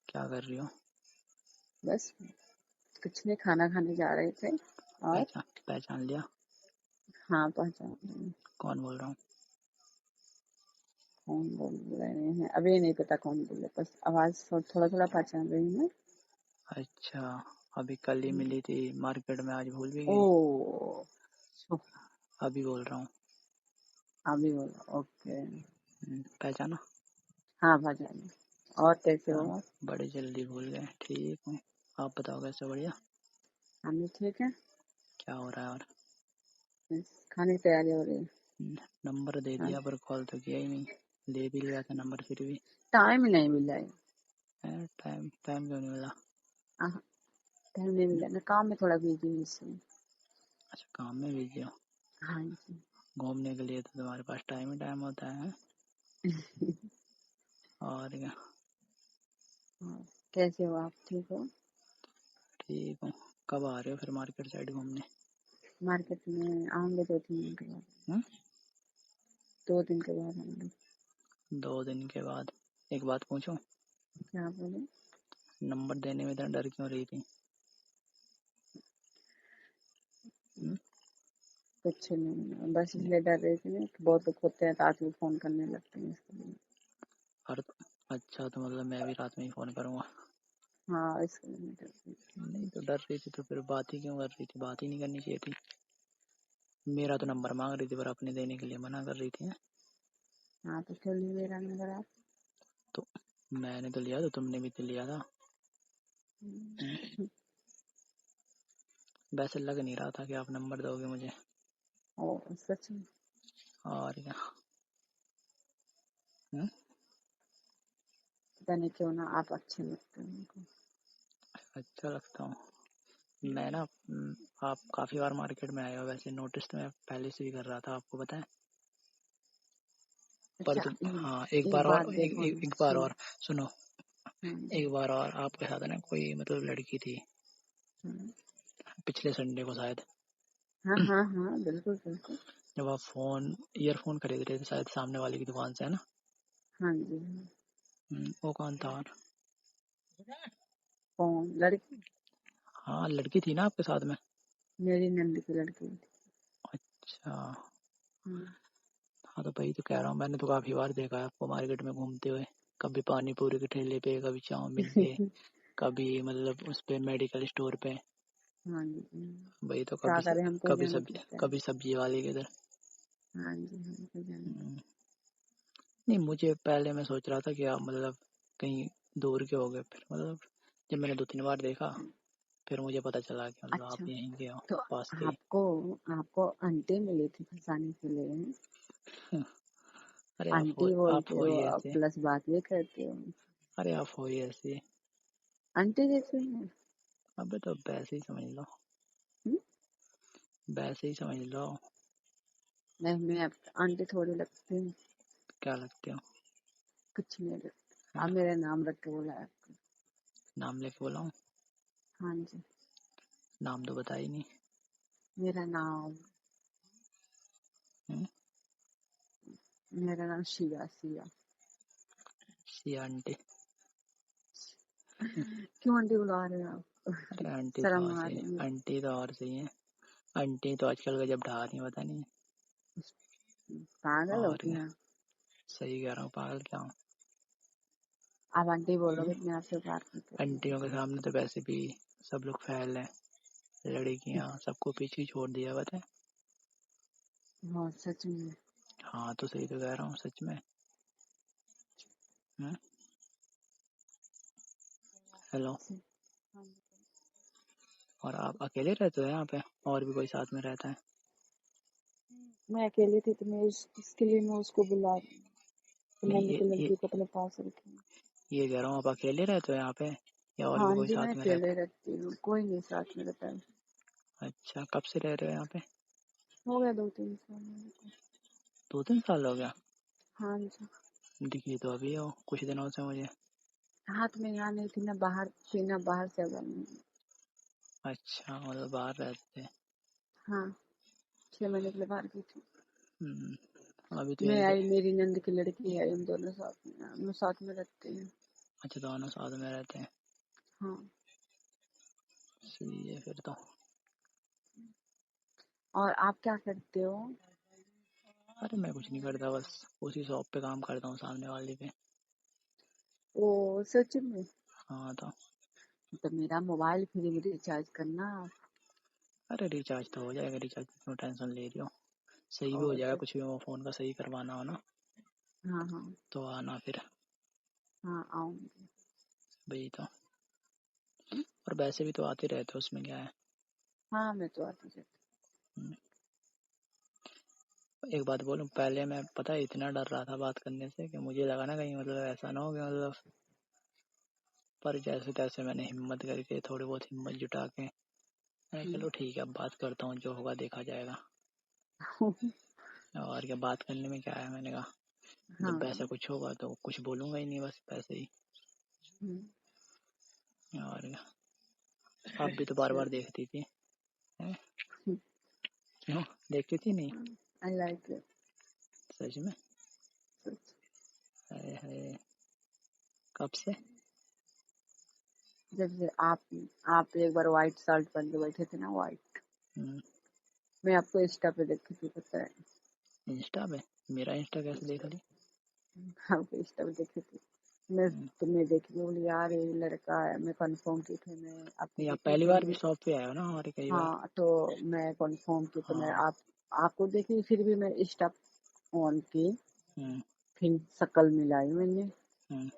क्या कर रही हो? बस कुछ नहीं, खाना खाने जा रहे थे। और पहचान पहचान लिया? हाँ, पहचान रहे। कौन बोल रहा हूँ? कौन बोल रहे हैं अभी नहीं पता कौन बोले, बस आवाज थोड़ा थोड़ा पहचान रही हूँ। अच्छा, अभी कल ही मिली थी मार्केट में, आज भूल भी ओ, गई? छो, अभी बोल रहा हूँ। अभी बोला, ओके। पहचाना? हाँ, पहचान। और कैसे क्या हो आप? बड़े जल्दी भूल गए? ठीक हूँ। आप बताओ कैसे? बढ़िया। हम भी ठीक है। क्या हो रहा है और? बस खाने की तैयारी हो रही है। नंबर दे हाँ, दिया पर कॉल तो किया ही नहीं। ले भी लिया था नंबर फिर भी। टाइम ही नहीं मिला है। टाइम टाइम क्यों नहीं मिला? हाँ, टाइम नहीं मिला, मैं काम में थोड़ा बिजी हूँ इसलिए। अच्छा, काम में बिजी हो? हाँ जी। घूमने के लिए तो तुम्हारे पास टाइम ही टाइम होता है। और क्या। हाँ, कैसे हो आप? ठीक हो? ठीक हूँ। कब आ रहे हो फिर मार्केट साइड घूमने? मार्केट में आऊंगे 2-3 दिन के बाद। हम्म? 2 दिन के बाद आऊंगे। 2 दिन के बाद? एक बात पूछूं? क्या बोले? नंबर देने में इतना डर क्यों रही थी? हम्म? कुछ नहीं, बस इसलिए डर रही थी ना कि बहुत लोग होते हैं रात में फोन करने लगते हैं, इसके लिए। और अच्छा, तो मतलब मैं भी रात में ही फोन करूंगा? हाँ, इसके लिए मैं डर रही थी। नहीं तो डर रही थी तो फिर बात ही क्यों कर रही थी? बात ही नहीं करनी चाहिए थी। मेरा तो नंबर मांग रही थी पर अपने देने के लिए मना कर रही थी। हाँ, तो क्यों नहीं मेरा नंबर आप? तो मैंने तो लिया, तो तुमने भी तो लिया था। वैसे लग नहीं रहा था कि आप नंबर दोगे मुझे। ओ, सच में? और क्या। हम्म? पता नहीं क्यों ना, आप अच्छे लगते हैं उनको। अच्छा लगता हूँ मैं ना। आप काफी बार मार्केट में आए हो, वैसे नोटिस तो मैं पहले से ही कर रहा था, आपको पता है। पर अच्छा, तुम, हाँ, एक बात देखो ना, एक बार सुनो। और सुनो। हाँ। एक बार और आपके साथ है ना कोई मतलब लड़की थी, हाँ, पिछले संडे को शायद। हाँ, हाँ, हाँ, बिल्कुल बिल्कुल। जब आप ईयरफोन खरीद रहे थे शायद सामने वाले की दुकान से, है ना? हाँ जी, हाँ। वो कौन था? और कौन लड़की? हाँ, लड़की थी ना आपके साथ में? मेरी नंद की लड़की थी। अच्छा। हाँ। हाँ, तो वही तो कह रहा हूँ, मैंने तो काफी बार देखा है आपको मार्केट में घूमते हुए। कभी पानी पूरी के ठेले पे, कभी चाउमीन पे, कभी मतलब उस पे मेडिकल स्टोर पे। हाँ जी, हाँ। वही तो क्या करें, हमको जाना पड़ता है। कभी सब्जी वाले के इधर। हाँ जी, हमको जाना हम्म, नहीं, मुझे पहले मैं सोच रहा था कि आप मतलब कहीं दूर के हो गए, फिर मतलब जब मैंने 2-3 बार देखा पड़ता है। फिर मुझे पता चला कि मतलब अच्छा, आप यहीं के हो, तो पास के ही। आपको आपको आंटी मिली थी फंसाने के लिए? अरे आंटी आप बोलते हो हो ही अब, ऐसे। प्लस बात भी करते हो। अरे आप हो ही ऐसे। आंटी जैसे हैं। अबे तो वैसे ही समझ लो। हम्म? वैसे ही समझ लो। नहीं, मैं अब आंटी थोड़ी लगती हूँ। क्या लगते हो? कुछ नहीं लगती। हाँ? आप मेरा नाम रख के बोला है आपको। नाम लेके बोला हूँ? हाँ जी। नाम तो बता ही नहीं। मेरा नाम हम्म? मेरा नाम शिया, शिया। सी आंटी? क्यों आंटी बुला रहे हो आप? अरे आंटी तो शर्म और आ सही है, रही है। आंटी तो और सही है। आंटी तो आजकल का जब ढा नहीं, पता नहीं। पागल हो और क्या। क्या? सही कह रहा हूँ, पागल क्या हूँ। आप आंटी बोलोगे तो मैं आपसे बात नहीं आंटियों के करूँगी। सामने तो वैसे भी सब लोग फैल हैं, लड़कियां सबको पीछे छोड़ दिया, पता है। हाँ, सच में। हाँ, तो सही तो कह रहा हूँ, सच में। हम्म? हेलो। हाँ, और आप अकेले रहते हो यहाँ पे? और भी कोई साथ में रहता है? मैं अकेली थी तो मैं इसके लिए मैं उसको बुला रही हूँ। तो नहीं, मैंने तो लड़की को अपने पास रखी। ये कह रहा हूँ, आप अकेले रहते हो यहाँ पे या और भी हाँ कोई जी, मैं साथ में रहता अकेले रहती हूँ, कोई नहीं साथ में रहता है। है? अच्छा, कब से रह रहे हो यहाँ पे? हो गया 2-3 साल मेरे को। 2-3 साल हो गया? हाँ जी। दिखी तो अभी हो कुछ दिनों से मुझे। हाथ में यहाँ नहीं थी ना, बाहर थी ना, बाहर से अगर नहीं। अच्छा, मतलब बाहर रहते हैं। हाँ, 6 महीने के लिए बाहर की थी। अभी तो मैं यहीं पे। आई, मेरी नंद की लड़की आई, हम दोनों साथ में रहते हैं। अच्छा दोनों साथ में रहते हैं। हाँ। सही है फिर तो। और आप क्या करते हो? अरे मैं कुछ नहीं करता, बस उसी शॉप पे काम करता हूँ सामने वाले पे। ओ सच में? हाँ तो मेरा मोबाइल फ्री में रिचार्ज करना आप। अरे रिचार्ज तो हो जाएगा, रिचार्ज की क्यों टेंशन ले रही हो, सही भी हो और जाएगा, तो कुछ भी वो फ़ोन का सही करवाना हो ना हाँ हाँ तो आना फिर। हाँ आऊंगी। वही तो। और वैसे भी तो आते रहते हो, उसमें क्या है। हाँ मैं तो आती जाती। हम्म। एक बात बोलूं, पहले मैं पता है इतना डर रहा था बात करने से कि मुझे लगा ना कहीं मतलब ऐसा ना हो कि मतलब, पर जैसे तैसे मैंने हिम्मत करके थोड़ी बहुत हिम्मत जुटा के मैंने चलो ठीक है अब बात करता हूँ, जो होगा देखा जाएगा। और क्या बात करने में क्या है, मैंने कहा जब हाँ। वैसा कुछ होगा तो कुछ बोलूंगा ही नहीं, बस वैसे ही। हम्म, और क्या। आप भी तो बार अच्छा। बार देखती थी हैं? क्यों देखती थी नहीं? I like it. सच में? हाय हाय, कब से? जब से आप एक बार व्हाइट शर्ट पहन के बैठे थे ना, व्हाइट। हम्म, मैं आपको इंस्टा पे देखी थी, पता है। इंस्टा पे? मेरा इंस्टा कैसे देख ली? आपको इंस्टा पे देखी थी मैं। हम्म, तुम्हें देखी, बोली यार ये लड़का है। मैं कंफर्म की थी, मैं आपको नहीं आप देखी पहली तो बार भी मैं। शॉप पे आए हो ना हमारे कई बार। हाँ तो मैं कंफर्म की तो मैं हाँ। आपको देखी, फिर भी मैं इंस्टा ऑन की, हम्म। फिर शक्ल मिलाई मैंने। हम्म।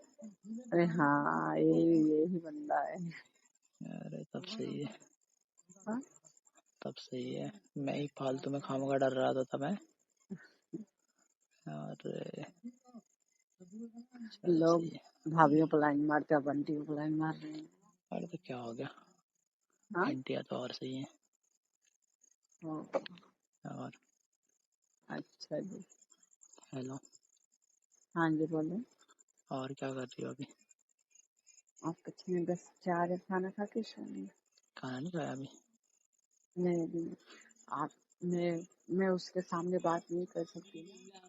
अरे हाँ यही बंदा है। अरे तब सही है, हाँ? तब सही है। मैं ही फालतू में खामोगा डर रहा था तब मैं। और चलो लोग सही है। भाभीियों को लाइन मारते हैं, बंटियों को लाइन मार रहे हैं। अरे तो क्या हो गया, हाँ। आंटिया तो और सही है। ओ, और अच्छा जी। हेलो। हाँ जी बोलो। और क्या कर रही हो अभी? आप कुछ नहीं, बस जा रहे खाना खा के सोने। खाना नहीं खाया अभी? नहीं अभी नहीं। आप मैं उसके सामने बात नहीं कर सकती ना।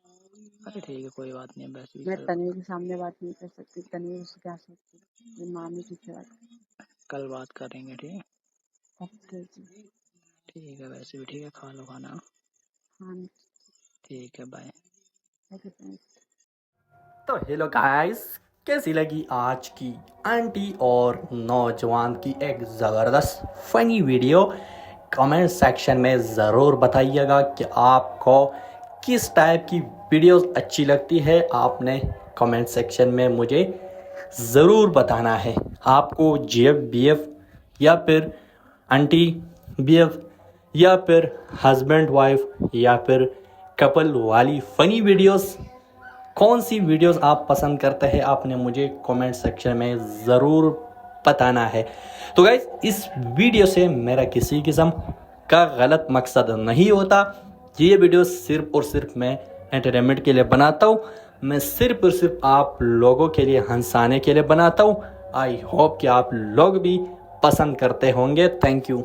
अरे ठीक है कोई बात नहीं, वैसे भी मैं कल, तनवीर के सामने बात नहीं कर सकती, तनवीर उससे क्या सकती। मेरी मामी की सेवा कर। कल बात करेंगे ठीक है। ओके जी। ठीक है वैसे भी ठीक है, खा लो खाना। हाँ। ठीक है बाय। ओके। तो हेलो गाइस, कैसी लगी आज की आंटी और नौजवान की एक ज़बरदस्त फनी वीडियो? कमेंट सेक्शन में ज़रूर बताइएगा कि आपको किस टाइप की वीडियोस अच्छी लगती है। आपने कमेंट सेक्शन में मुझे ज़रूर बताना है। आपको जीएफ बीएफ या फिर आंटी बीएफ या फिर हस्बैंड वाइफ या फिर कपल वाली फ़नी वीडियोस, कौन सी वीडियोस आप पसंद करते हैं, आपने मुझे कमेंट सेक्शन में ज़रूर बताना है। तो गाइस इस वीडियो से मेरा किसी किस्म का गलत मकसद नहीं होता। ये वीडियो सिर्फ और सिर्फ मैं एंटरटेनमेंट के लिए बनाता हूँ। मैं सिर्फ और सिर्फ आप लोगों के लिए हंसाने के लिए बनाता हूँ। आई होप कि आप लोग भी पसंद करते होंगे। Thank you.